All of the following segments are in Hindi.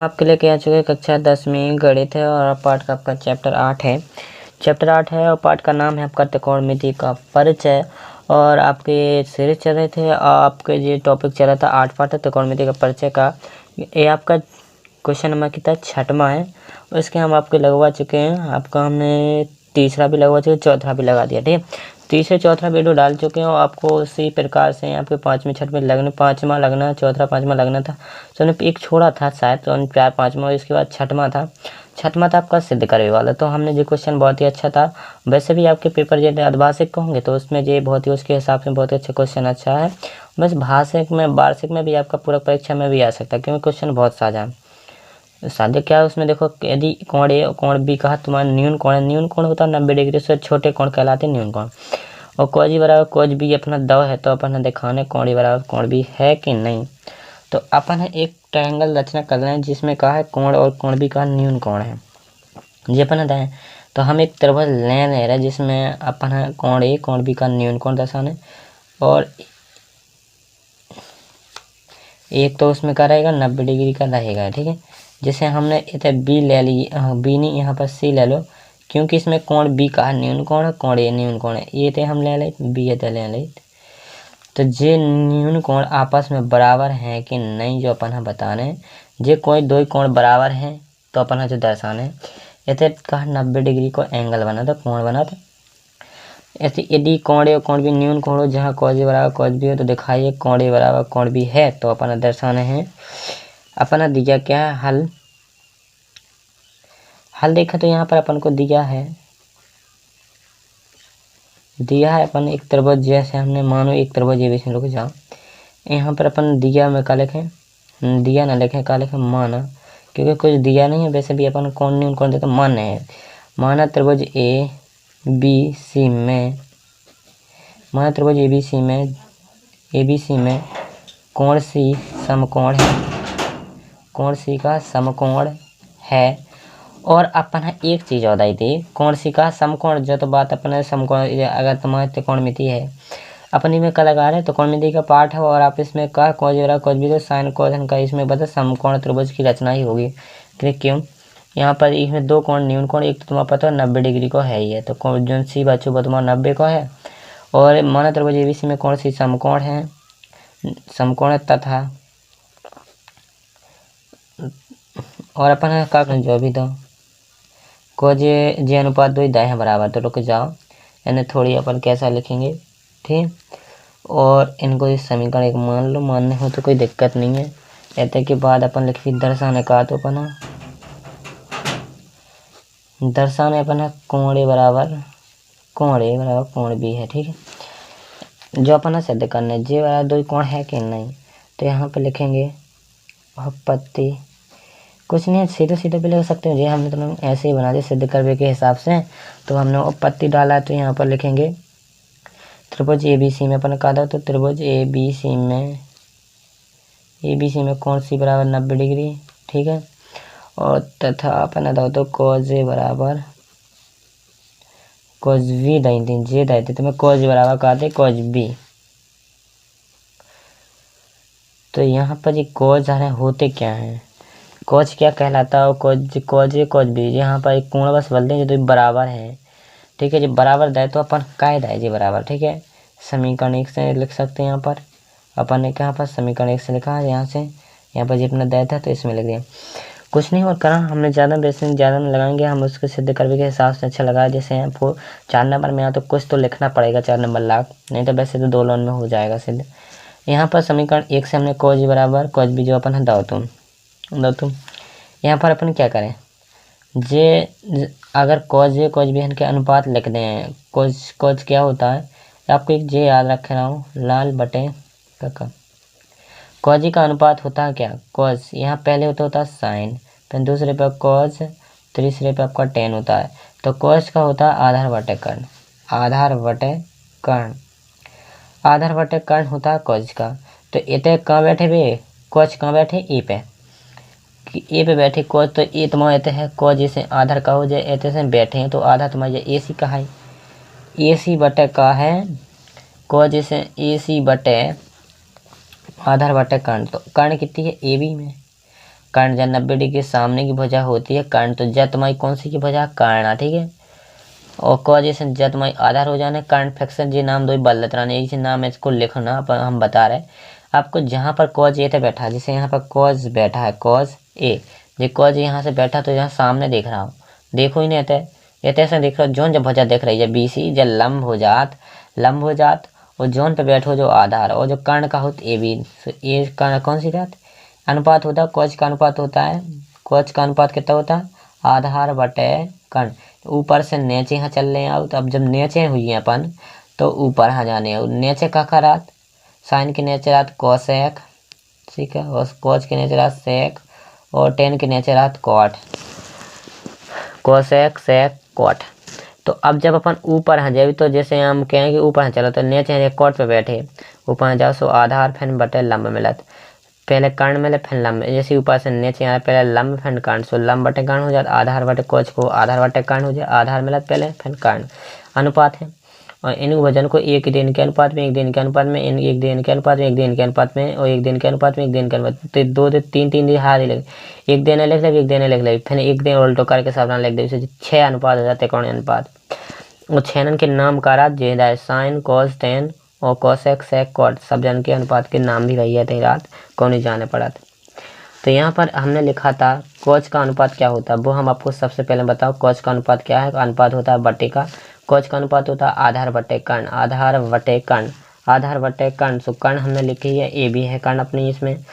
आपके लिए आ चुके कक्षा 10वीं गणित है और पाठ का आपका चैप्टर 8 है। चैप्टर 8 है और पाठ का नाम है आपका त्रिकोणमिति का परिचय। और आपके सीरीज चल रहे थे, आपके ये टॉपिक चल रहा था 8 पाठ है त्रिकोणमिति का परिचय का। ये आपका क्वेश्चन नंबर कितना 6वां है और इसके हम आपके लगवा चुके हैं। आपका हमने तीसरा भी लगवा चुके, चौथा भी लगा दिया, ठीक है। तीसरे चौथा वीडियो डाल चुके हैं और आपको उसी प्रकार से आपके 5वें 6वें लगने, 5वां लगना, चौथा 5वां लगना था। तो हमने एक छोड़ा था शायद, तो 4 5वां, इसके बाद 6वां था। 6वां था आपका सिद्ध करने वाला। तो हमने जो क्वेश्चन बहुत ही अच्छा था। वैसे भी आपके पेपर जो अर्धवार्षिक को होंगे तो उसमें ये बहुत ही उसके हिसाब से बहुत ही अच्छा क्वेश्चन अच्छा है। बस भाषिक में, वार्षिक में भी आपका पूरक परीक्षा में भी आ सकता है, क्योंकि क्वेश्चन बहुत साझा है। साध्य क्या है उसमें देखो, यदि कोण ए और कोण बी कहा तुम्हारा न्यून कोण है, न्यून कोण होता है 90 डिग्री से छोटे कोण कहलाते हैं न्यून कोण। और कोज ई बराबर कोज बी अपना दव है, तो अपन दिखाने कोण ए बराबर कोण बी है कि नहीं। तो अपन एक ट्रायंगल रचना कर रहे हैं जिसमें कहा है कोण और कोण बी का न्यून कोण है, ये अपन है। तो हम एक त्रिभुज ले रहे हैं जिसमें अपन कोण ए कोण बी का न्यून कोण दर्शाने, और एक तो उसमें क्या रहेगा 90 डिग्री का रहेगा, ठीक है। जैसे हमने इधर बी ले ली, बी नहीं, यहाँ पर सी ले लो, क्योंकि इसमें कोण बी का न्यून कोण है, कोण ए न्यून कोण है। ये थे हम ले ले, बी ये ले ले। तो जे न्यून कोण आपस में बराबर हैं कि नहीं, जो अपन बता रहे हैं। जे कोई दो कोण बराबर हैं तो अपन जो दर्शाने, इधर का 90 डिग्री को एंगल बना था, कोण बना था। ऐसे यदि कोण ए और कोण बी न्यून कोण हो, जहाँ कोज ए बराबर कोज बी हो, तो दिखाइए कोण ए बराबर कोण बी है, तो अपन दर्शाने हैं। अपन दिया क्या है, हल। हल देखा तो यहाँ पर अपन को दिया है अपन एक त्रिभुज, जैसे हमने मानो एक त्रिभुज ये भी रुक जाओ, यहाँ पर अपन दिया में का लिखें, दिया ना लिखें, का लिखें माना, क्योंकि कुछ दिया नहीं है। वैसे भी अपन कौन नहीं कौन देते माने है। माना त्रिभुज ए बी सी में, माना त्रिभुज ए बी सी में कोण सी समकोण है, कोण सी का समकोण है। और अपन एक चीज और आई थी, कोण सी का समकोण, जो तो बात अपने समकोण, अगर तुम्हारे त्रिकोणमिति है अपनी में का लगा रहे तो त्रिकोणमिति का पाठ है, और आप इसमें का कोज वगैरह कोज भी, तो साइन कोसन का इसमें बता समकोण त्रिभुज की रचना ही होगी। क्यों यहाँ पर इसमें दो कोण न्यून कोण, एक तो तुम्हारा पता है 90 डिग्री को है ही है, तो कोण जो सी बच्चों को तुम्हारा 90 को है। और माना त्रिभुज एबीसी में कौन सी समकोण है, समकोण तथा, और अपन का जो भी दो को जे अनुपात दो दाएं है बराबर, तो रुक जाओ, यानी थोड़ी अपन कैसा लिखेंगे, ठीक। और इनको इस समीकरण एक मान लो, मानने हो तो कोई दिक्कत नहीं है। ऐसे के बाद अपन लिखी दर्शाने का, तो अपन दर्शाने अपन कोण ए बराबर कोण बी है, ठीक है। जो अपन सिद्ध करने जे बराबर दो कोण है कि नहीं, तो यहाँ पे लिखेंगे अपत्ति, कुछ नहीं सीधे सीधे भी लिख सकते हैं। जे हमने तो ऐसे ही बना दिया सिद्ध करने के हिसाब से, तो हमने अपत्ति डाला, तो यहाँ पर लिखेंगे त्रिभुज ए बी सी में अपन कहा था, तो त्रिभुज ए बी सी में कोण सी बराबर 90 डिग्री, ठीक है। और तथा अपन दो तो कोज ए बराबर कोज बी दाई थी, जे दाई थी, तो मैं कोज बराबर कहा थे कोज बी। तो यहाँ पर ये कोज होते क्या हैं, कोज क्या कहलाता है, कोज बी, यहाँ पर एक कोण बस बोलते हैं जो बराबर है, ठीक है। जब बराबर दे तो अपन कायदा है जी बराबर, ठीक है। समीकरण 1 से लिख सकते हैं, यहाँ पर अपन ने कहाँ पर समीकरण 1 से लिखा है, यहाँ से यहाँ पर जी अपना दे था तो इसमें लिख दिया। कुछ नहीं और करा हमने, ज़्यादा बेसिक ज़्यादा में लगाएंगे हम, उसको सिद्ध करने के हिसाब से अच्छा लगा। जैसे आपको 4 नंबर में तो कुछ तो लिखना पड़ेगा, 4 नंबर लाख, नहीं तो वैसे तो 2 लाइन में हो जाएगा सिद्ध। यहाँ पर समीकरण 1 से हमने कोज बराबर कोज बी जो अपन है दो तुम यहाँ पर अपन क्या करें, जे अगर कोज ए कोज बी के अनुपात लिख दें, कोज क्या होता है आपको एक जे याद रख रहा हूँ, लाल बटे का कोज का अनुपात होता है क्या, कोज यहाँ पहले होता है साइन, फिर दूसरे पे कोज, तीसरे पे आपका टेन होता है। तो कोज का होता है आधार बटे कर्ण, आधार बटे कर्ण होता है कोज का। तो इतने कहाँ बैठे वे, कोज कहाँ बैठे ए पे, ए पे बैठे कोज, तो ए तुम्हारा इतने है कोज, जैसे आधार का हो जाए इतने से बैठे हैं, तो आधार तुम्हारा ए सी का है, ए सी बटे का है कोज, जैसे ए सी बटे आधार बटे कर्ण। तो कर्ण कितनी है ए बी में, कर्ण जब 90 डिग्री के सामने की भुजा होती है कर्ण, तो जब तुम्हारी कौन सी की भुजा कर्ण, ठीक है। और कॉजेशन जब तुम्हारी आधार हो जाना कर्ण फ्रैक्शन जी नाम दो बदलत रहने, इसी नाम है इसको लिखना। पर हम बता रहे आपको जहाँ पर कॉज ए था बैठा, जैसे यहाँ पर कॉज बैठा है कॉज ए, जो कॉज यहाँ से बैठा तो यहाँ सामने देख रहा हो, देखो ही नहीं रहता है ये ऐसे देख रहा हो। जोन जब भुजा देख रही है BC जब लंब हो जात और जोन पे बैठो जो आधार, और जो कर्ण का होता AB, ये कर्ण कौन सी बात अनुपात होता है, कॉज का अनुपात होता है। कॉज का अनुपात कितना होता है, आधार बटे कर्ण। ऊपर से नीचे यहाँ चल रहे हैं, तो अब जब नीचे हुई है अपन तो ऊपर यहाँ जाने हैं। नीचे का करात साइन के नीचे रात कोसेक, ठीक है, और कॉज के नीचे रात सेक, और टेन के नीचे रात कॉट, कोसेक सेक कॉट। तो अब जब अपन ऊपर आ जाए तो जैसे हम कहें कि ऊपर चलो तो नीचे कॉट पे बैठे, ऊपर जाओ सो आधार फैन बटे लंब मिलत, पहले कर्ण मिले फिर लंब, जैसे ऊपर से नीचे आए पहले लंब फिर कर्ण, सो लंब बटे कर्ण हो जाता, आधार बटे कोच को आधार बटे कर्ण हो जाए, आधार मिलत पहले फिर कर्ण अनुपात है। और इन वजन को एक दिन के अनुपात में, एक दिन के अनुपात में, एक दिन के अनुपात में, एक दिन के अनुपात में, और एक दिन के अनुपात में, एक दिन के अनुपात, तो दो तीन दिन हार ही लगे, एक दिन लिख ले, एक दिन लिख ले, फिर एक दिन उल्टो करके सब लिख दे, 6 अनुपात हो जाते कौन अनुपात। और छेनन के नाम कारा जेदा साइन कॉस टेन और कोसेक सेक कॉट, सब जन के अनुपात के नाम भी वही है, रात कौन ही जाने पड़ा था। तो यहाँ पर हमने लिखा था कोच का अनुपात क्या होता है, वो हम आपको सबसे पहले बताओ। कोच का अनुपात क्या है, अनुपात होता है बटे का, कोच का अनुपात होता है आधार बटे कर्ण, आधार बटे कर्ण, आधार बटे कर्ण। सो कर्ण हमने लिखी है AB है कर्ण अपनी इसमें,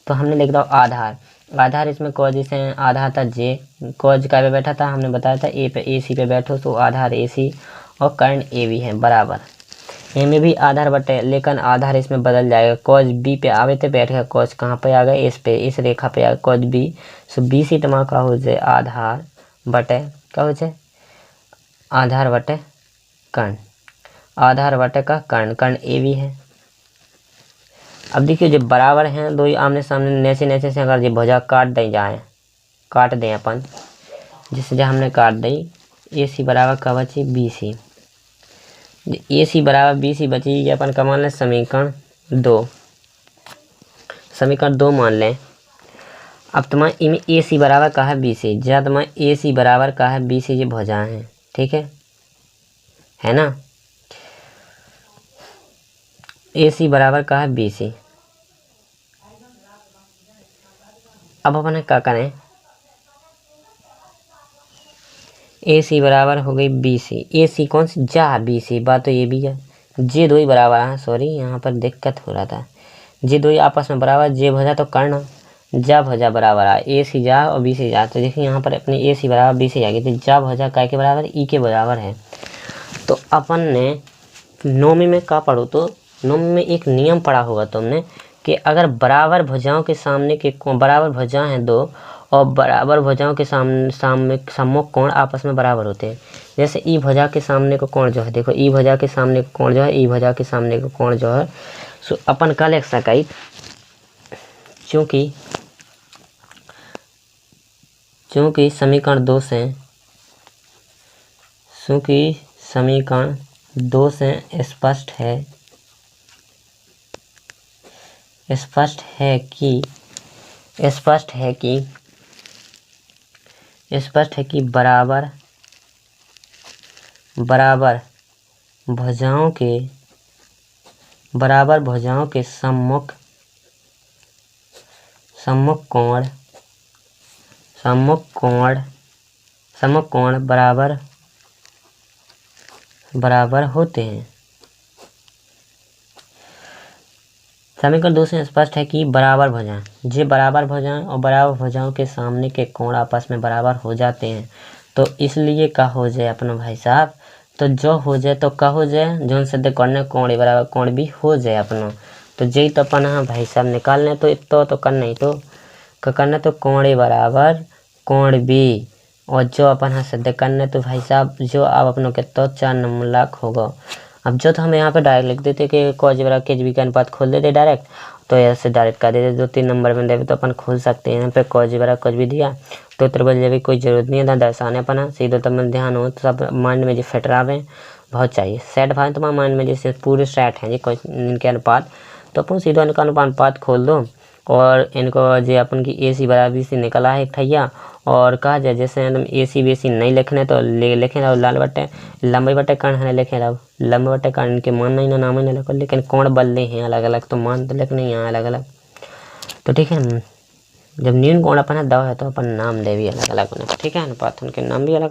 तो हमने लिख दो आधार, आधार इसमें कोज इसे आधार था J, कोज का पे बैठा था हमने बताया था A पे AC पे बैठो, तो आधार AC और कर्ण AB है बराबर। ए में भी आधार बटे, लेकिन आधार इसमें बदल जाएगा, कोज B पे आवे थे बैठ गया, कोज कहाँ पे आ गए इस पे, इस रेखा पे आ गया कोज B। सो BC तमा का हो जाए आधार बटे क्या हो जाए, आधार बटे कर्ण, आधार बटे का कर्ण, कर्ण AB है। अब देखिए जब बराबर हैं दो ही आमने सामने, नीचे नीचे से अगर ये भुजा काट दें जाए, काट दें अपन, जिससे जब हमने काट दी AC बराबर का बची BC, AC बराबर BC बची, ये अपन का मान लें समीकरण 2, समीकरण 2 मान लें। अब तुम्हारे इनमें AC बराबर का है BC, जब तुम्हारे AC बराबर का है BC ये भुजा है, ठीक है ना, AC बराबर का है BC। अब अपन क्या करें, AC बराबर हो गई BC, AC कौन सी जा BC, बात तो ये भी है, जे दो ही बराबर है, सॉरी यहाँ पर दिक्कत हो रहा था, जे दो ही आपस में बराबर, जे भुजा तो कर्ण, जा भुजा बराबर है, AC जा और BC जा, तो देखिए यहाँ पर अपनी AC बराबर BC आ गई, तो जा भुजा काय के बराबर, E के बराबर है। तो अपन ने नौवीं में क्या पढ़ो, तो नौवीं में एक नियम पढ़ा होगा तुमने कि अगर बराबर भुजाओं के सामने के बराबर भुजा हैं दो और बराबर भुजाओं के सामने सम्मुख कोण आपस में बराबर होते हैं, जैसे ई भुजा के सामने का कोण जो है, देखो ई भुजा के सामने का कोण जो है, ई भुजा के सामने का कोण जो है, सो अपन का लिख सकाई, चूँकि समीकरण 2 से, चूँकि समीकरण 2 से स्पष्ट है कि बराबर भुजाओं के सम्मुख कोण बराबर होते हैं। समीकरण 2 से स्पष्ट है कि बराबर भुजाएं और बराबर भुजाओं के सामने के कोण आपस में बराबर हो जाते हैं, तो इसलिए का हो जाए अपना भाई साहब, तो जो हो जाए तो का हो जाए, जो सिद्ध करने कोण बराबर कोण भी हो जाए अपना, तो जय तो अपन हाँ भाई साहब निकालने तो करना ही तो करना, तो कोण बराबर कोण भी, और जो अपन हाँ सिद्ध करने तो भाई साहब जो अब अपनों के तो 4 नंबर लाख होगा। अब जो तो हम यहाँ पे डायरेक्ट लिख देते कि कॉज बराबर के बी का अनुपात खोल देते डायरेक्ट, तो ऐसे डायरेक्ट कर देते, 2-3 नंबर में देवे तो अपन खोल सकते हैं। यहाँ पे कॉज बराबर कुछ भी दिया तो त्रिभुज लेवे कोई जरूरत नहीं है दर्शाने अपना, सीधे तो मन ध्यान हो तो सब माइंड में जो फिट रहे बहुत चाहिए, सेट भाई तुम्हारे माइंड में जैसे पूरे सेट हैं जी कोई इनके अनुपात, तो अपन सीधे इनका अनुपात खोल दो और इनको जो अपन की AC बराबर से निकला है एक ठैया। और कहा जाए जैसे एकदम AC बेसी नहीं लिखने तो लिखे रहो लाल बट्टे लंबे बट्टे कर्ण है लिखे रहो लंबे बट्टे कर्ण के मान नहीं ना नाम नहीं लिखो, लेकिन कौन बदले हैं अलग अलग तो मान तो लिखने हैं अलग अलग। तो ठीक है, जब न्यून कोण अपन दवा है तो अपन नाम दे भी अलग अलग, ठीक है ना, पाथ उनके नाम भी अलग।